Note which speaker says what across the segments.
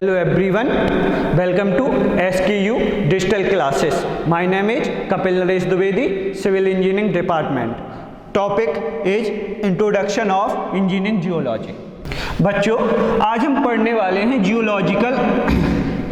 Speaker 1: Hello everyone, welcome to SKU Digital Classes. My name is Kapil Naresh Dwivedi, Civil Engineering Department. Topic is Introduction of Engineering Geology. बच्चों, आज हम पढ़ने वाले हैं geological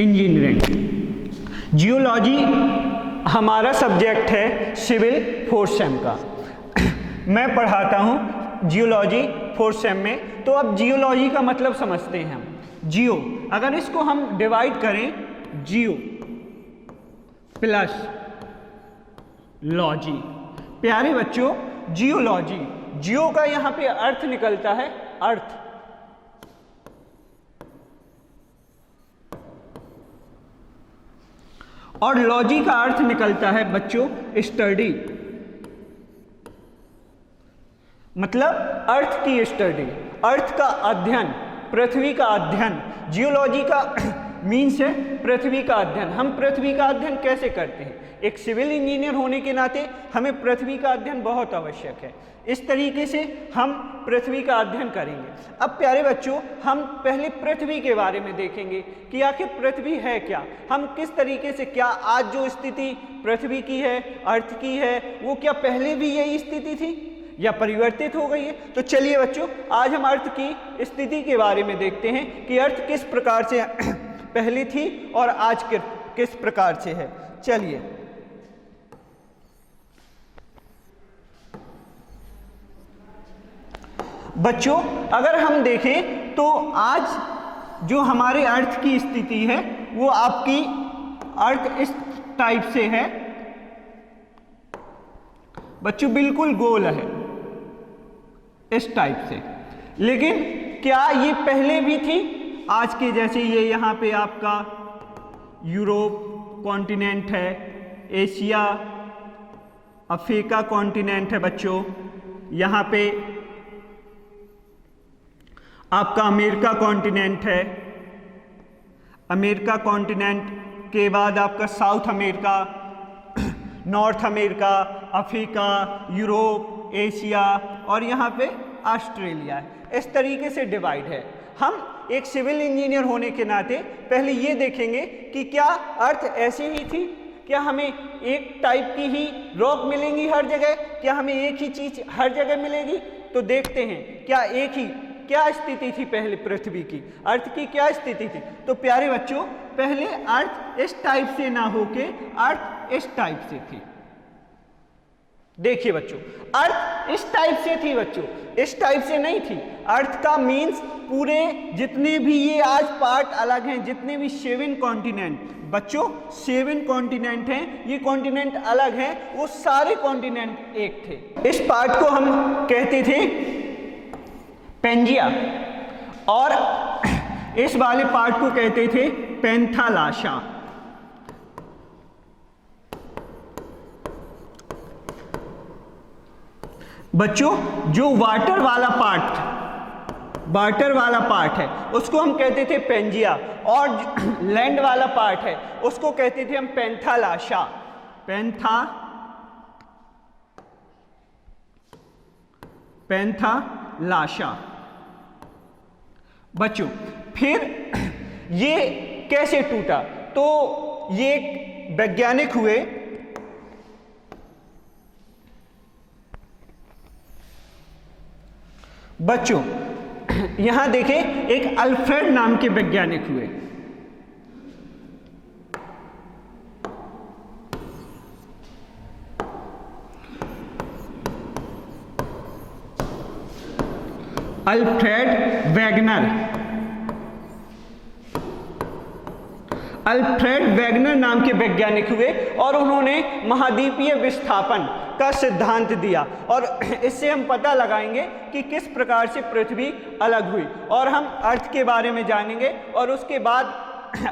Speaker 1: engineering. Geology हमारा subject है civil fourth same का। मैं पढ़ाता हूँ जियोलॉजी फोर्थ सेम में। तो अब जियोलॉजी का मतलब समझते हैं हम। जियो, अगर इसको हम डिवाइड करें, जियो प्लस लॉजी। प्यारे बच्चों, जियोलॉजी, जियो का यहां पे अर्थ निकलता है अर्थ, और लॉजी का अर्थ निकलता है बच्चों स्टडी, मतलब अर्थ की स्टडी, अर्थ का अध्ययन, पृथ्वी का अध्ययन। जियोलॉजी का मीन्स है पृथ्वी का अध्ययन। हम पृथ्वी का अध्ययन कैसे करते हैं? एक सिविल इंजीनियर होने के नाते हमें पृथ्वी का अध्ययन बहुत आवश्यक है। इस तरीके से हम पृथ्वी का अध्ययन करेंगे। अब प्यारे बच्चों, हम पहले पृथ्वी के बारे में देखेंगे कि आखिर पृथ्वी है क्या, हम किस तरीके से, क्या आज जो स्थिति पृथ्वी की है, अर्थ की है, वो क्या पहले भी यही स्थिति थी या परिवर्तित हो गई है? तो चलिए बच्चों, आज हम अर्थ की स्थिति के बारे में देखते हैं कि अर्थ किस प्रकार से पहले थी और आज किस प्रकार से है। चलिए, बच्चों अगर हम देखें तो आज जो हमारे अर्थ की स्थिति है वो आपकी अर्थ इस टाइप से है बच्चों, बिल्कुल गोल है इस टाइप से। लेकिन क्या ये पहले भी थी आज के जैसे? ये यहाँ पे आपका यूरोप कॉन्टिनेंट है, एशिया अफ्रीका कॉन्टिनेंट है बच्चों, यहाँ पे आपका अमेरिका कॉन्टिनेंट है, अमेरिका कॉन्टिनेंट के बाद आपका south America, north America, Africa, Europe, Asia और यहाँ पे ऑस्ट्रेलिया है। इस तरीके से डिवाइड है। हम एक सिविल इंजीनियर होने के नाते पहले ये देखेंगे कि क्या अर्थ ऐसी ही थी, क्या हमें एक टाइप की ही रॉक मिलेंगी हर जगह, क्या हमें एक ही चीज हर जगह मिलेगी? तो देखते हैं क्या एक ही, क्या स्थिति थी पहले पृथ्वी की, अर्थ की क्या स्थिति थी। तो प्यारे बच्चों, पहले अर्थ इस टाइप से ना होके अर्थ इस टाइप से थी। देखिए बच्चों, अर्थ इस टाइप से थी बच्चों, इस टाइप से नहीं थी। अर्थ का मीन्स पूरे जितने भी ये आज पार्ट अलग हैं, जितने भी 7 कॉन्टिनेंट बच्चों, 7 कॉन्टिनेंट हैं, ये कॉन्टिनेंट अलग हैं, वो सारे कॉन्टिनेंट एक थे। इस पार्ट को हम कहते थे पेंजिया और इस वाले पार्ट को कहते थे पेंथालाशा। बच्चों, जो वाटर वाला पार्ट है उसको हम कहते थे पेंजिया, और लैंड वाला पार्ट है उसको कहते थे हम पेंथालाशा। पेंथालाशा बच्चों। फिर ये कैसे टूटा? तो ये एक वैज्ञानिक हुए, बच्चों यहां देखें, एक अल्फ्रेड नाम के वैज्ञानिक हुए। अल्फ्रेड वैगनर नाम के वैज्ञानिक हुए और उन्होंने महाद्वीपीय विस्थापन का सिद्धांत दिया, और इससे हम पता लगाएंगे कि किस प्रकार से पृथ्वी अलग हुई। और हम अर्थ के बारे में जानेंगे, और उसके बाद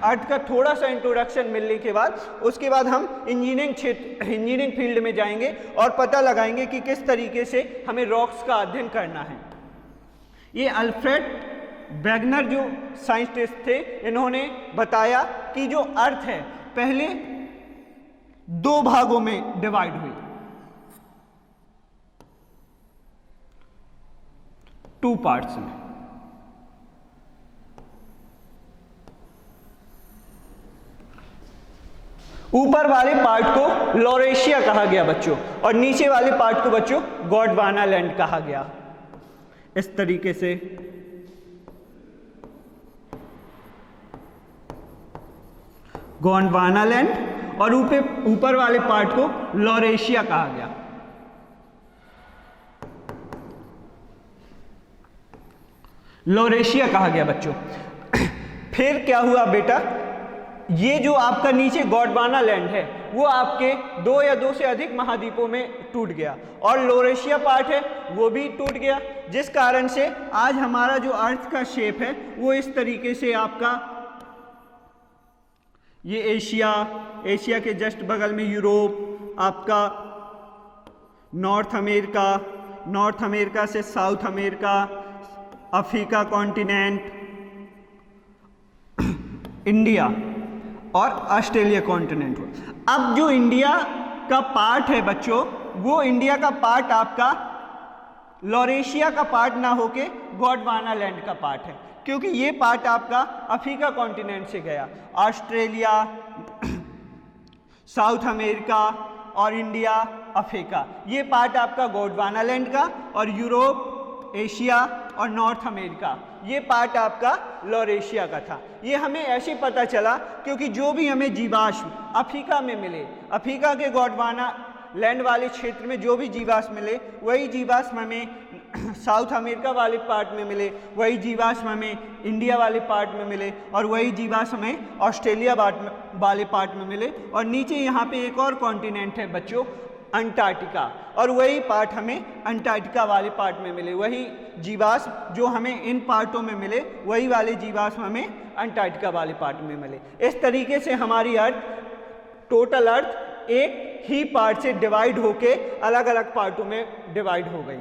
Speaker 1: अर्थ का थोड़ा सा इंट्रोडक्शन मिलने के बाद उसके बाद हम इंजीनियरिंग फील्ड में जाएंगे और पता लगाएंगे कि किस तरीके से हमें रॉक्स का अध्ययन करना है। ये अल्फ्रेड वैगनर जो साइंटिस्ट थे, इन्होंने बताया कि जो अर्थ है पहले 2 भागों में डिवाइड हुई, 2 पार्ट्स में। ऊपर वाले पार्ट को लॉरेशिया कहा गया बच्चों, और नीचे वाले पार्ट को बच्चों गोंडवाना लैंड कहा गया। इस तरीके से गोंडवाना लैंड, और ऊपर वाले पार्ट को लॉरेशिया कहा गया। लॉरेशिया कहा गया बच्चों। फिर क्या हुआ बेटा, ये जो आपका नीचे गोंडवाना लैंड है वो आपके 2 या 2 से अधिक महाद्वीपों में टूट गया, और लॉरेशिया पार्ट है वो भी टूट गया, जिस कारण से आज हमारा जो अर्थ का शेप है वो इस तरीके से आपका, ये एशिया के जस्ट बगल में यूरोप, आपका नॉर्थ अमेरिका से south America, Africa continent, India और ऑस्ट्रेलिया कॉन्टिनेंट। अब जो इंडिया का पार्ट है बच्चों, वो इंडिया का पार्ट आपका लॉरेशिया का पार्ट ना होके गोंडवाना लैंड का पार्ट है, क्योंकि ये पार्ट आपका अफ्रीका कॉन्टिनेंट से गया। ऑस्ट्रेलिया, साउथ अमेरिका और इंडिया, अफ्रीका, ये पार्ट आपका गोंडवाना लैंड का, और यूरोप, एशिया और नॉर्थ अमेरिका, ये पार्ट आपका लॉरेशिया का था। ये हमें ऐसे पता चला क्योंकि जो भी हमें जीवाश्म अफ्रीका में मिले, अफ्रीका के गोंडवाना लैंड वाले क्षेत्र में जो भी जीवाश्म मिले, वही जीवाश्म हमें साउथ अमेरिका वाले पार्ट में मिले, वही जीवाश्म हमें इंडिया वाले पार्ट में मिले, और वही जीवाश्म हमें ऑस्ट्रेलिया वाले पार्ट में मिले। और नीचे यहाँ पे एक और कॉन्टिनेंट है बच्चों, अंटार्कटिका, और वही पार्ट हमें अंटार्कटिका वाले पार्ट में मिले। वही जीवाश्म जो हमें इन पार्टों में मिले, वही वाले जीवाश्म हमें अंटार्कटिका वाले पार्ट में मिले। इस तरीके से हमारी अर्थ, टोटल अर्थ एक ही पार्ट से डिवाइड होके अलग अलग पार्टों में डिवाइड हो गई।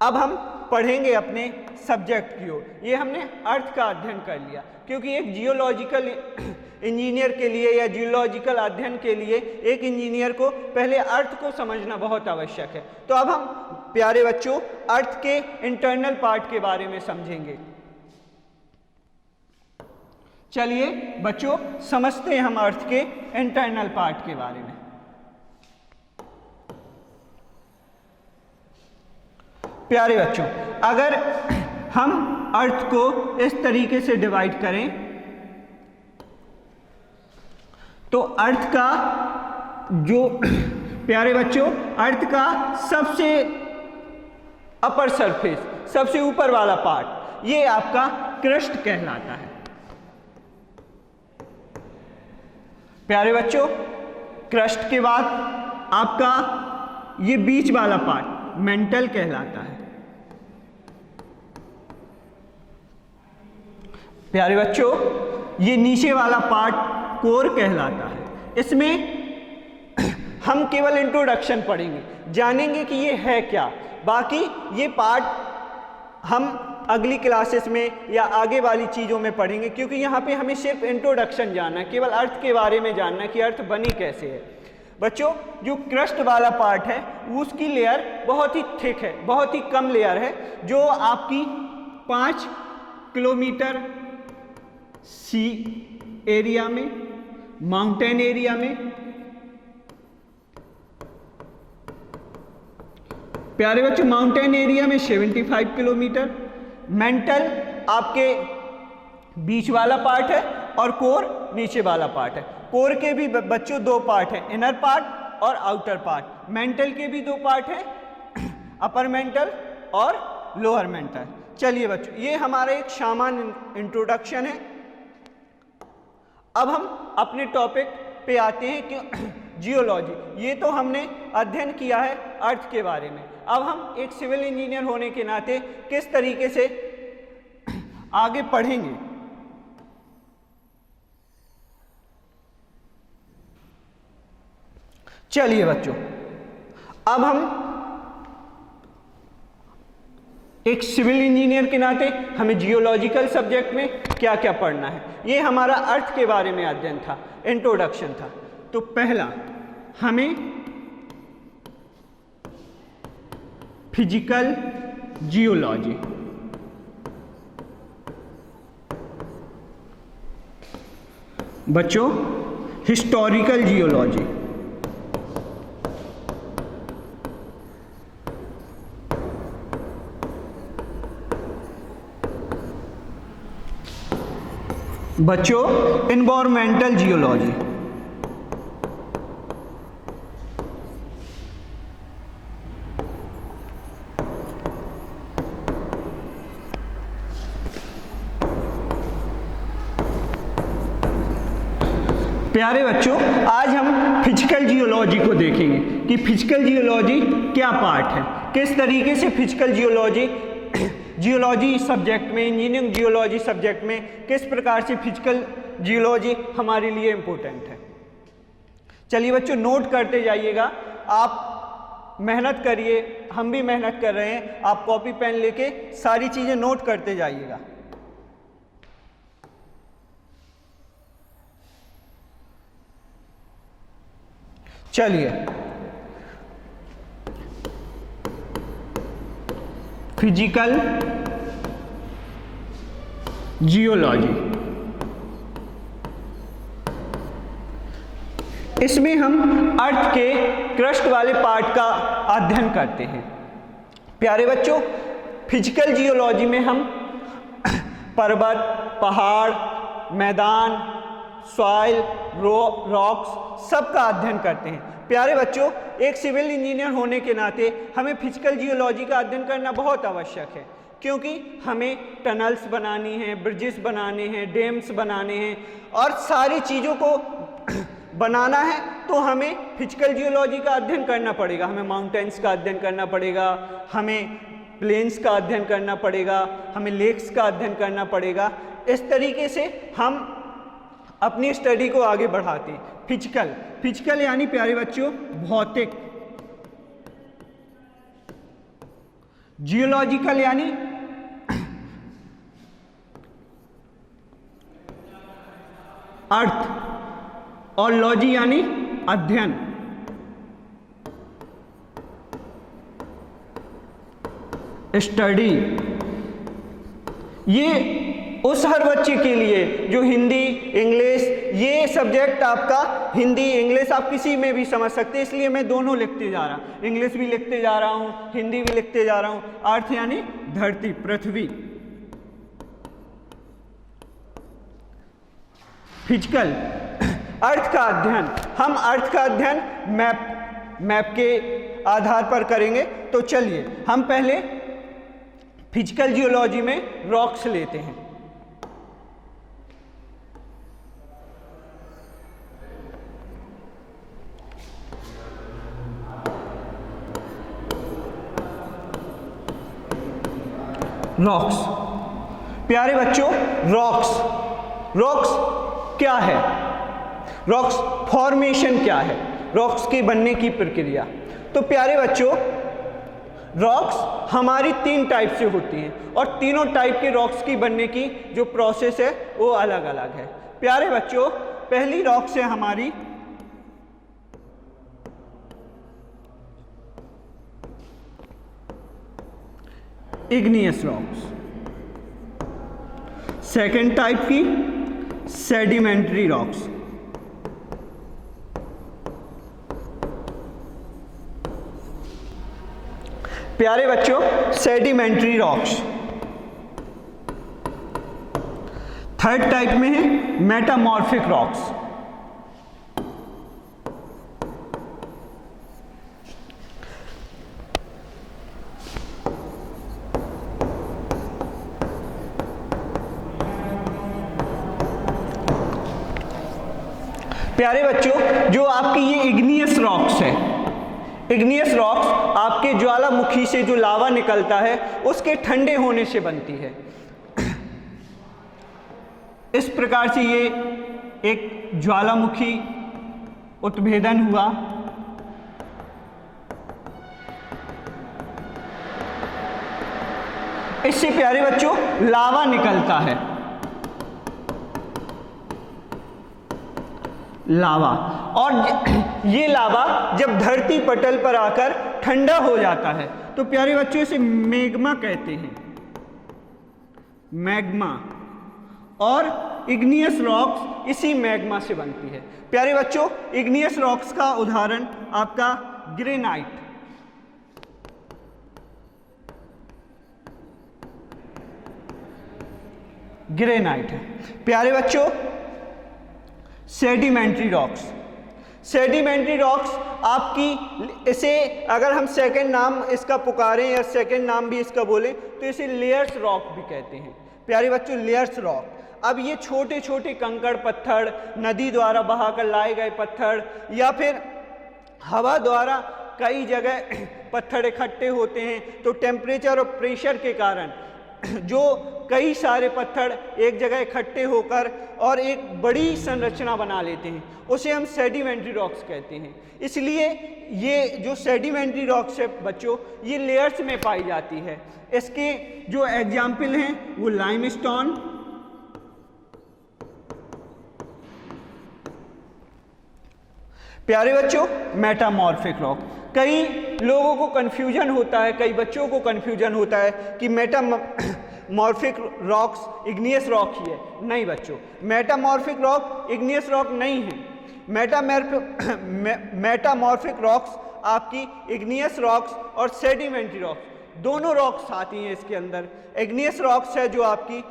Speaker 1: अब हम पढ़ेंगे अपने सब्जेक्ट की ओर। ये हमने अर्थ का अध्ययन कर लिया, क्योंकि एक जियोलॉजिकल इंजीनियर के लिए या जियोलॉजिकल अध्ययन के लिए एक इंजीनियर को पहले अर्थ को समझना बहुत आवश्यक है। तो अब हम प्यारे बच्चों अर्थ के इंटरनल पार्ट के बारे में समझेंगे। चलिए बच्चों समझते हैं हम अर्थ के इंटरनल पार्ट के बारे में। प्यारे बच्चों, अगर हम अर्थ को इस तरीके से डिवाइड करें तो अर्थ का जो, प्यारे बच्चों, अर्थ का सबसे अपर सरफेस, सबसे ऊपर वाला पार्ट, ये आपका क्रस्ट कहलाता है। प्यारे बच्चों, क्रस्ट के बाद आपका ये बीच वाला पार्ट मेंटल कहलाता है। प्यारे बच्चों, ये नीचे वाला पार्ट कोर कहलाता है। इसमें हम केवल इंट्रोडक्शन पढ़ेंगे, जानेंगे कि ये है क्या। बाकी ये पार्ट हम अगली क्लासेस में या आगे वाली चीज़ों में पढ़ेंगे, क्योंकि यहाँ पे हमें सिर्फ इंट्रोडक्शन जानना है, केवल अर्थ के बारे में जानना है कि अर्थ बनी कैसे है। बच्चों, जो क्रस्ट वाला पार्ट है उसकी लेयर बहुत ही थिक है, बहुत ही कम लेयर है, जो आपकी 5 किलोमीटर सी एरिया में, माउंटेन एरिया में, प्यारे बच्चों माउंटेन एरिया में 75 किलोमीटर, मेंटल आपके बीच वाला पार्ट है और कोर नीचे वाला पार्ट है। कोर के भी बच्चों 2 पार्ट है, इनर पार्ट और आउटर पार्ट। मेंटल के भी 2 पार्ट है, अपर मेंटल और लोअर मेंटल। चलिए बच्चों, ये हमारा एक सामान्य इंट्रोडक्शन है। अब हम अपने टॉपिक पे आते हैं कि जियोलॉजी। ये तो हमने अध्ययन किया है अर्थ के बारे में। अब हम एक सिविल इंजीनियर होने के नाते किस तरीके से आगे पढ़ेंगे। चलिए बच्चों, अब हम एक सिविल इंजीनियर के नाते हमें जियोलॉजिकल सब्जेक्ट में क्या क्या पढ़ना है, ये हमारा अर्थ के बारे में अध्ययन था, इंट्रोडक्शन था। तो पहला हमें फिजिकल जियोलॉजी, बच्चों हिस्टोरिकल जियोलॉजी। बच्चों, एनवायरमेंटल जियोलॉजी। प्यारे बच्चों, आज हम फिजिकल जियोलॉजी को देखेंगे कि फिजिकल जियोलॉजी क्या पार्ट है, किस तरीके से फिजिकल जियोलॉजी सब्जेक्ट में, इंजीनियरिंग जियोलॉजी सब्जेक्ट में किस प्रकार से फिजिकल जियोलॉजी हमारे लिए इम्पोर्टेंट है। चलिए बच्चों, नोट करते जाइएगा, आप मेहनत करिए, हम भी मेहनत कर रहे हैं, आप कॉपी पेन लेके सारी चीज़ें नोट करते जाइएगा। चलिए, फिजिकल जियोलॉजी, इसमें हम अर्थ के क्रस्ट वाले पार्ट का अध्ययन करते हैं। प्यारे बच्चों, फिजिकल जियोलॉजी में हम पर्वत, पहाड़, मैदान, सॉइल, रॉक्स सबका अध्ययन करते हैं। प्यारे बच्चों, एक सिविल इंजीनियर होने के नाते हमें फिजिकल जियोलॉजी का अध्ययन करना बहुत आवश्यक है, क्योंकि हमें टनल्स बनानी हैं, ब्रिजेस बनाने हैं, डैम्स बनाने हैं और सारी चीज़ों को बनाना है तो हमें फिजिकल जियोलॉजी का अध्ययन करना पड़ेगा। हमें माउंटेन्स का अध्ययन करना पड़ेगा, हमें प्लेन्स का अध्ययन करना पड़ेगा, हमें लेक्स का अध्ययन करना पड़ेगा। इस तरीके से हम अपनी स्टडी को आगे बढ़ाते हैं। फिजिकल यानी प्यारे बच्चों भौतिक, जियोलॉजिकल यानी अर्थ और लॉजी यानी अध्ययन। स्टडी, ये उस हर बच्चे के लिए जो हिंदी, इंग्लिश, ये सब्जेक्ट आपका हिंदी, इंग्लिश आप किसी में भी समझ सकते हैं, इसलिए मैं दोनों लिखते जा रहा हूँ, इंग्लिश भी लिखते जा रहा हूँ, हिंदी भी लिखते जा रहा हूँ। अर्थ यानी धरती, पृथ्वी। फिजिकल, अर्थ का अध्ययन। हम अर्थ का अध्ययन मैप के आधार पर करेंगे। तो चलिए हम पहले फिजिकल जियोलॉजी में रॉक्स लेते हैं। रॉक्स, प्यारे बच्चों, रॉक्स क्या है? रॉक्स फॉर्मेशन क्या है? रॉक्स के बनने की प्रक्रिया। तो प्यारे बच्चों, रॉक्स हमारी 3 टाइप से होती हैं और तीनों टाइप के रॉक्स की बनने की जो प्रोसेस है वो अलग अलग है। प्यारे बच्चों, पहली रॉक्स है हमारी इग्नियस रॉक्स, सेकेंड टाइप की सेडिमेंट्री रॉक्स, प्यारे बच्चों सेडिमेंट्री रॉक्स। थर्ड टाइप में है मेटामॉर्फिक रॉक्स। प्यारे बच्चों, जो आपकी ये इग्नियस रॉक्स है, इग्नियस रॉक्स आपके ज्वालामुखी से जो लावा निकलता है उसके ठंडे होने से बनती है। इस प्रकार से ये एक ज्वालामुखी उत्भेदन हुआ, इससे प्यारे बच्चों लावा निकलता है, लावा। और ये लावा जब धरती पटल पर आकर ठंडा हो जाता है तो प्यारे बच्चों इसे मैग्मा कहते हैं, मैग्मा। और इग्नियस रॉक्स इसी मैग्मा से बनती है। प्यारे बच्चों, इग्नियस रॉक्स का उदाहरण आपका ग्रेनाइट, ग्रेनाइट है। प्यारे बच्चों, सेडिमेंट्री रॉक्स, सेडिमेंट्री रॉक्स आपकी, इसे अगर हम सेकंड नाम इसका पुकारें या सेकंड नाम भी इसका बोलें तो इसे लेयर्स रॉक भी कहते हैं। प्यारे बच्चों, लेयर्स रॉक, अब ये छोटे छोटे कंकड़ पत्थर, नदी द्वारा बहाकर लाए गए पत्थर या फिर हवा द्वारा कई जगह पत्थर इकट्ठे होते हैं, तो टेम्परेचर और प्रेशर के कारण जो कई सारे पत्थर एक जगह इकट्ठे होकर और एक बड़ी संरचना बना लेते हैं, उसे हम सेडिमेंट्री रॉक्स कहते हैं। इसलिए ये जो सेडिमेंट्री रॉक्स है बच्चों, ये लेयर्स में पाई जाती है। इसके जो एग्जाम्पल हैं वो लाइमस्टोन, प्यारे बच्चों, मेटामॉर्फिक रॉक। कई लोगों को कन्फ्यूजन होता है, कई बच्चों को कन्फ्यूजन होता है कि मेटामॉर्फिक रॉक्स इग्नियस रॉक ही है। नहीं बच्चों, मेटामॉर्फिक रॉक इग्नियस रॉक नहीं है। मेटामॉर्फिक रॉक्स आपकी इग्नियस रॉक्स और सेडिमेंट्री रॉक्स दोनों रॉक्स आती हैं इसके अंदर। इग्नियस रॉक्स है जो आपकी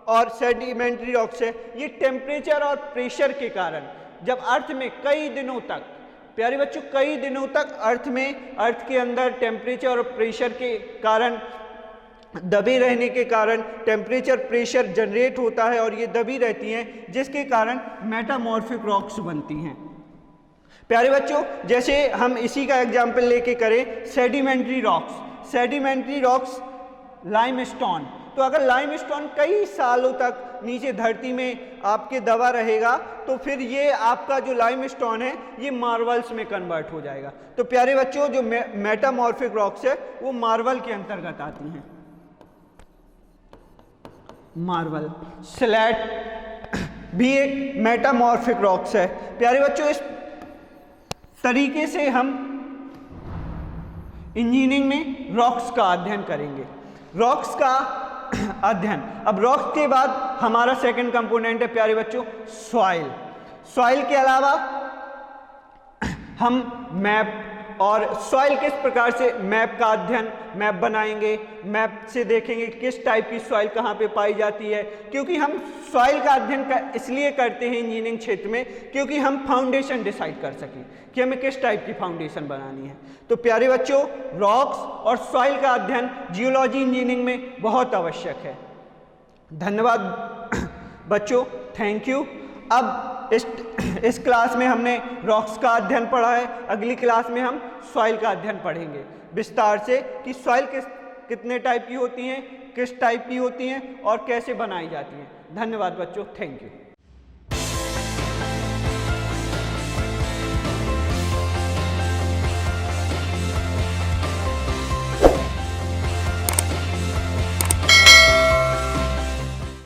Speaker 1: और सेडिमेंट्री रॉक्स है, ये टेम्परेचर और प्रेशर के कारण जब अर्थ में कई दिनों तक, प्यारे बच्चों, कई दिनों तक अर्थ के अंदर टेम्परेचर और प्रेशर के कारण, दबे रहने के कारण टेम्परेचर प्रेशर जनरेट होता है और ये दबी रहती हैं, जिसके कारण मेटामॉर्फिक रॉक्स बनती हैं। प्यारे बच्चों, जैसे हम इसी का एग्जाम्पल लेके करें sedimentary rocks, sedimentary rocks limestone, तो अगर लाइमस्टोन कई सालों तक नीचे धरती में आपके दबा रहेगा तो फिर ये आपका जो लाइमस्टोन है ये मार्वल्स में कन्वर्ट हो जाएगा। तो प्यारे बच्चों, जो मेटामॉर्फिक रॉक्स है वो मार्वल के अंतर्गत आती हैं। मार्वल, स्लैट भी एक मेटामॉर्फिक रॉक्स है। प्यारे बच्चों, इस तरीके से हम इंजीनियरिंग में रॉक्स का अध्ययन करेंगे। रॉक्स का अध्ययन, अब रॉक्स के बाद हमारा सेकंड कंपोनेंट है प्यारे बच्चों सॉइल। सॉइल के अलावा हम मैप, और सॉइल किस प्रकार से मैप का अध्ययन, मैप बनाएंगे, मैप से देखेंगे किस टाइप की सॉइल कहाँ पे पाई जाती है, क्योंकि हम सॉइल का अध्ययन इसलिए करते हैं इंजीनियरिंग क्षेत्र में क्योंकि हम फाउंडेशन डिसाइड कर सकें कि हमें किस टाइप की फाउंडेशन बनानी है। तो प्यारे बच्चों, रॉक्स और सॉइल का अध्ययन जियोलॉजी इंजीनियरिंग में बहुत आवश्यक है। धन्यवाद बच्चों, थैंक यू। अब इस क्लास में हमने रॉक्स का अध्ययन पढ़ा है, अगली क्लास में हम सॉइल का अध्ययन पढ़ेंगे विस्तार से कि सॉइल कितने टाइप की होती हैं, किस टाइप की होती हैं और कैसे बनाई जाती हैं। धन्यवाद बच्चों, थैंक यू।